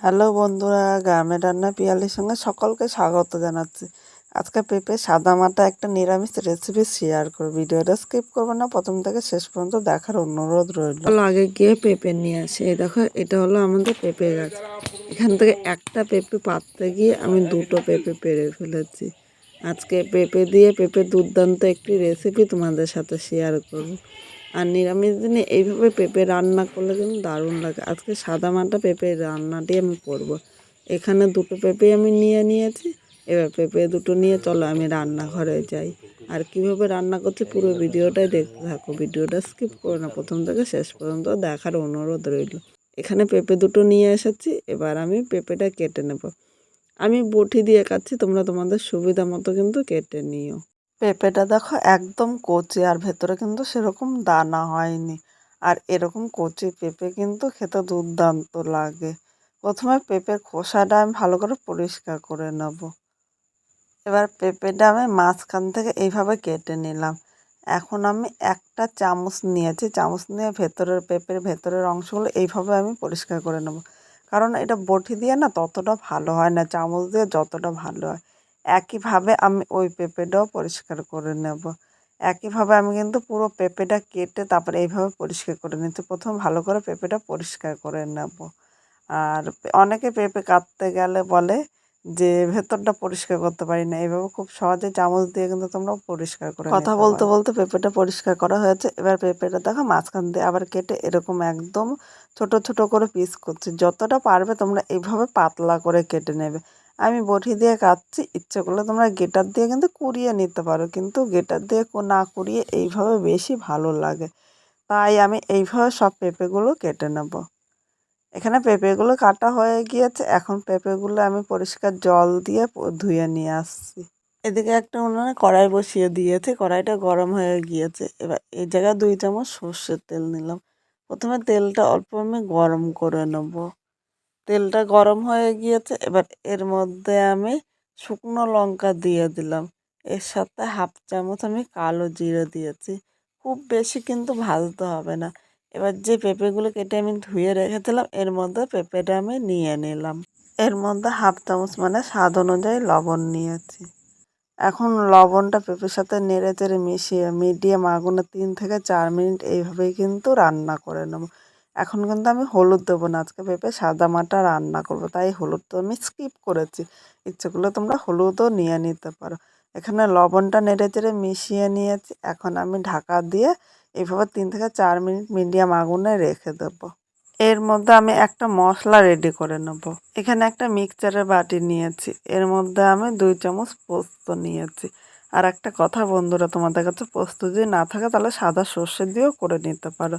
Hello বন্ধুরা, গ্রামের রান্না পিয়ালির সঙ্গে সকলকে স্বাগত জানাচ্ছি। আজকে পেঁপে সাদামাটা একটা নিরামিষ রেসিপি শেয়ার করব। ভিডিওটা স্কিপ করবো না, প্রথম থেকে শেষ পর্যন্ত দেখার অনুরোধ রইল। আগে গিয়ে পেঁপে নিয়ে আসি। এই দেখো, এটা হলো আমাদের পেঁপে গাছ। এখান থেকে একটা পেঁপে পাততে গিয়ে আমি দুটো পেঁপে পেড়ে ফেলেছি। আজকে পেঁপে দিয়ে পেঁপে দুর্দান্ত একটি রেসিপি তোমাদের সাথে শেয়ার করব। আর নিরামিষ দিনে এইভাবে পেঁপে রান্না করলে কিন্তু দারুণ লাগে। আজকে সাদামাটা পেঁপের রান্নাটি আমি করব। এখানে দুটো পেঁপে আমি নিয়ে নিয়েছি। এবার পেঁপে দুটো নিয়ে চলো আমি রান্নাঘরে যাই। আর কিভাবে রান্না করছি পুরো ভিডিওটাই দেখতে থাকো। ভিডিওটা স্কিপ করো না, প্রথম থেকে শেষ পর্যন্ত দেখার অনুরোধ রইল। এখানে পেঁপে দুটো নিয়ে এসেছি। এবার আমি পেঁপেটা কেটে নেব। আমি বটি দিয়ে কাটছি, তোমরা তোমাদের সুবিধা মতো কিন্তু কেটে নিও। পেঁপেটা দেখো একদম কচি, আর ভেতরে কিন্তু সেরকম দানা হয়নি। আর এরকম কচি পেঁপে কিন্তু খেতে দুর্দান্ত লাগে। প্রথমে পেঁপের খোসাটা আমি ভালো করে পরিষ্কার করে নেব। এবার পেঁপেটা আমি মাঝখান থেকে এইভাবে কেটে নিলাম। এখন আমি একটা চামচ নিয়েছি, চামচ নিয়ে পেঁপের ভেতরের অংশগুলো এইভাবে আমি পরিষ্কার করে নেব। কারণ এটা বটি দিয়ে না ততটা ভালো হয় না, চামচ দিয়ে যতটা ভালো হয়। একইভাবে আমি ওই পেঁপেটাও পরিষ্কার করে নেব। একইভাবে আমি কিন্তু পুরো পেঁপেটা কেটে তারপরে এইভাবে পরিষ্কার করে নিতে, প্রথম ভালো করে পেঁপেটা পরিষ্কার করে নেব। আর অনেকে পেঁপে কাটতে গেলে বলে যে ভেতরটা পরিষ্কার করতে পারি না। এইভাবে খুব সহজে চামচ দিয়ে কিন্তু তোমরা পরিষ্কার করে কথা বলতে বলতে পেঁপেটা পরিষ্কার করা হয়েছে। এবার পেঁপেটা দেখো মাঝখান দিয়ে আবার কেটে এরকম একদম ছোট ছোট করে পিস করছি। যতটা পারবে তোমরা এইভাবে পাতলা করে কেটে নেবে। আমি বটি দিয়ে কাটছি, ইচ্ছে করলে তোমরা গ্রেটার দিয়ে কিন্তু কুড়িয়ে নিতে পারো, কিন্তু গ্রেটার দিয়ে না কুড়িয়ে এইভাবে বেশি ভালো লাগে। তাই আমি এইভাবে সব পেঁপেগুলো কেটে নেব। এখানে পেঁপেগুলো কাটা হয়ে গিয়েছে। এখন পেঁপেগুলো আমি পরিষ্কার জল দিয়ে ধুয়ে নিয়ে আসছি। এদিকে একটা উনুনে কড়াই বসিয়ে দিয়েছে, কড়াইটা গরম হয়ে গিয়েছে। এবার এই জায়গায় 2 চামচ সর্ষের তেল নিলাম। প্রথমে তেলটা অল্প আমি গরম করে নেব। তেলটা গরম হয়ে গিয়েছে। এবার এর মধ্যে আমি শুকনো লঙ্কা দিয়ে দিলাম। এর সাথে 1/2 চামচ আমি কালো জিরে দিয়েছি। খুব বেশি কিন্তু ভাজতে হবে না। এবার যে পেঁপেগুলো কেটে আমি ধুয়ে রেখেছিলাম এর মধ্যে পেঁপেটা আমি নিয়ে নিলাম। এর মধ্যে 1/2 চামচ মানে স্বাদ অনুযায়ী লবণ নিয়েছি। এখন লবণটা পেঁপের সাথে নেড়ে চেড়ে মিশিয়ে মিডিয়াম আগুনে 3 থেকে 4 মিনিট এইভাবেই কিন্তু রান্না করে নেব। এখন কিন্তু আমি হলুদ দেবো না, আজকে পেঁপে সাদামাটা রান্না করব, তাই হলুদ তো আমি স্কিপ করেছি। ইচ্ছে করলে তোমরা হলুদও নিয়ে নিতে পারো। এখানে লবণটা নেড়ে চেড়ে মিশিয়ে নিয়েছি। এখন আমি ঢাকা দিয়ে এইভাবে 3 থেকে 4 মিনিট মিডিয়াম আগুনে রেখে দেবো। এর মধ্যে আমি একটা মশলা রেডি করে নেব। এখানে একটা মিক্সচারের বাটি নিয়েছি। এর মধ্যে আমি 2 চামচ পোস্ত নিয়েছি। আর একটা কথা বন্ধুরা, তোমাদের কাছে পোস্ত যদি না থাকে তাহলে সাদা সর্ষে দিয়েও করে নিতে পারো।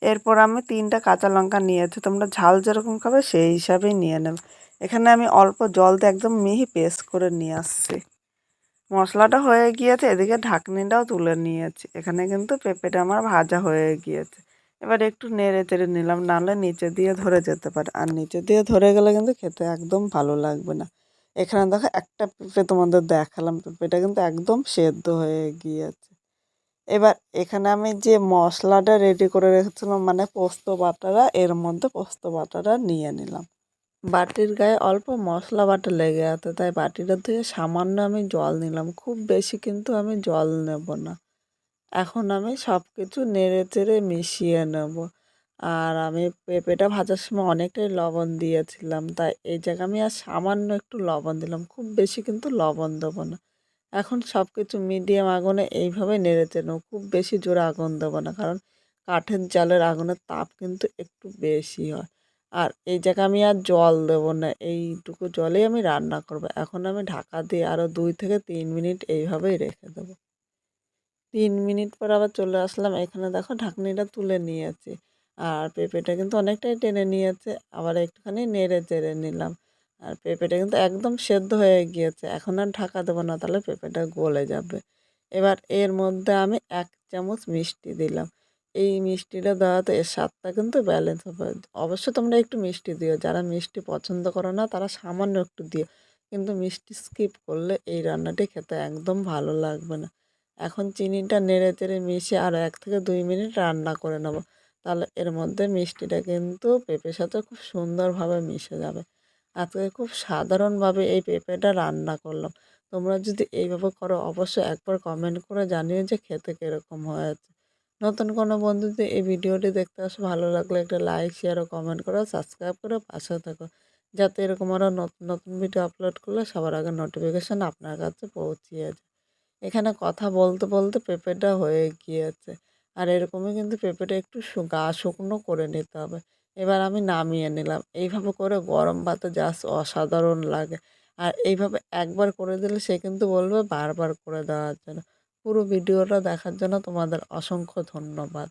এরপর আমি 3টা কাঁচা লঙ্কা নিয়েছি। তোমরা ঝাল যেরকম খাবে সেই হিসাবেই নিয়ে নেবে। এখানে আমি অল্প জল দিয়ে একদম মিহি পেস্ট করে নিয়ে আসছি। মশলাটা হয়ে গিয়েছে, এদিকে ঢাকনিটাও তুলে নিয়েছি। এখানে কিন্তু পেঁপেটা আমার ভাজা হয়ে গিয়েছে। এবার একটু নেড়ে চেড়ে নিলাম, নাহলে নিচে দিয়ে ধরে যেতে পারে। আর নিচে দিয়ে ধরে গেলে কিন্তু খেতে একদম ভালো লাগবে না। এখানে দেখো একটা পেঁপে তোমাদের দেখালাম, পেঁপেটা কিন্তু একদম সেদ্ধ হয়ে গিয়েছে। এবার এখানে আমি যে মশলাটা রেডি করে রেখেছিলাম মানে পোস্ত বাটাটা, এর মধ্যে পোস্ত বাটাটা নিয়ে নিলাম। বাটির গায়ে অল্প মশলা বাটা লেগে আছে, তাই বাটিটা ধুয়ে সামান্য আমি জল নিলাম। খুব বেশি কিন্তু আমি জল নেব না। এখন আমি সব কিছু নেড়ে চেড়ে মিশিয়ে নেব। আর আমি পেঁপেটা ভাজার সময় অনেকটাই লবণ দিয়েছিলাম, তাই এই জায়গায় আমি আর সামান্য একটু লবণ দিলাম, খুব বেশি কিন্তু লবণ দেবো না। এখন সব কিছু মিডিয়াম আগুনে এইভাবে নেড়ে চেড়ে নেব। খুব বেশি জোরে আগুন দেবো না, কারণ কাঠের জালের আগুনের তাপ কিন্তু একটু বেশি হয়। আর এই জায়গায় আমি আর জল দেবো না, এইটুকু জলেই আমি রান্না করব। এখন আমি ঢাকা দিয়ে আরও 2 থেকে 3 মিনিট এইভাবেই রেখে দেবো। 3 মিনিট পর আবার চলে আসলাম। এখানে দেখো ঢাকনিটা তুলে নিয়েছি। আর পেঁপেটা কিন্তু অনেকটাই টেনে নিয়েছে। আবার একটুখানি নেড়ে চেড়ে নিলাম। আর পেঁপেটা কিন্তু একদম সেদ্ধ হয়ে গিয়েছে। এখন আর ঢাকা দেবো না, তাহলে পেঁপেটা গলে যাবে। এবার এর মধ্যে আমি 1 চামচ মিষ্টি দিলাম। এই মিষ্টিটা দেওয়াতে এর স্বাদটা কিন্তু ব্যালেন্স হবে। অবশ্য তোমরা একটু মিষ্টি দিও, যারা মিষ্টি পছন্দ করো না তারা সামান্য একটু দিও। কিন্তু মিষ্টি স্কিপ করলে এই রান্নাটি খেতে একদম ভালো লাগবে না। এখন চিনিটা নেড়ে চেড়ে মিশিয়ে আরও 1 থেকে 2 মিনিট রান্না করে নেব। তাহলে এর মধ্যে মিষ্টিটা কিন্তু পেঁপের সাথে খুব সুন্দরভাবে মিশে যাবে। আজকে খুব সাধারণভাবে এই পেঁপেটা রান্না করলাম। তোমরা যদি এইভাবে করো অবশ্যই একবার কমেন্ট করে জানিও যে খেতে কীরকম হয়েছে। নতুন কোনো বন্ধু যদি এই ভিডিওটি দেখতে আসো, ভালো লাগলে একটা লাইক, শেয়ার ও কমেন্ট করো, সাবস্ক্রাইব করে পাশে থেকো। যাতে এরকম আরও নতুন, নতুন ভিডিও আপলোড করলে সবার আগে নোটিফিকেশন আপনার কাছে পৌঁছিয়ে যায়। এখানে কথা বলতে, বলতে পেঁপেটা হয়ে গিয়েছে। আর এরকমই কিন্তু পেঁপেটা একটু শুকনো করে নিতে হবে। এবার আমি নামিয়ে নিলাম। এইভাবে করে গরম ভাতে জাস্ট অসাধারণ লাগে। আর এইভাবে একবার করে দিলে সে কিন্তু বলবে বারবার করে দেওয়ার জন্য। পুরো ভিডিওটা দেখার জন্য তোমাদের অসংখ্য ধন্যবাদ।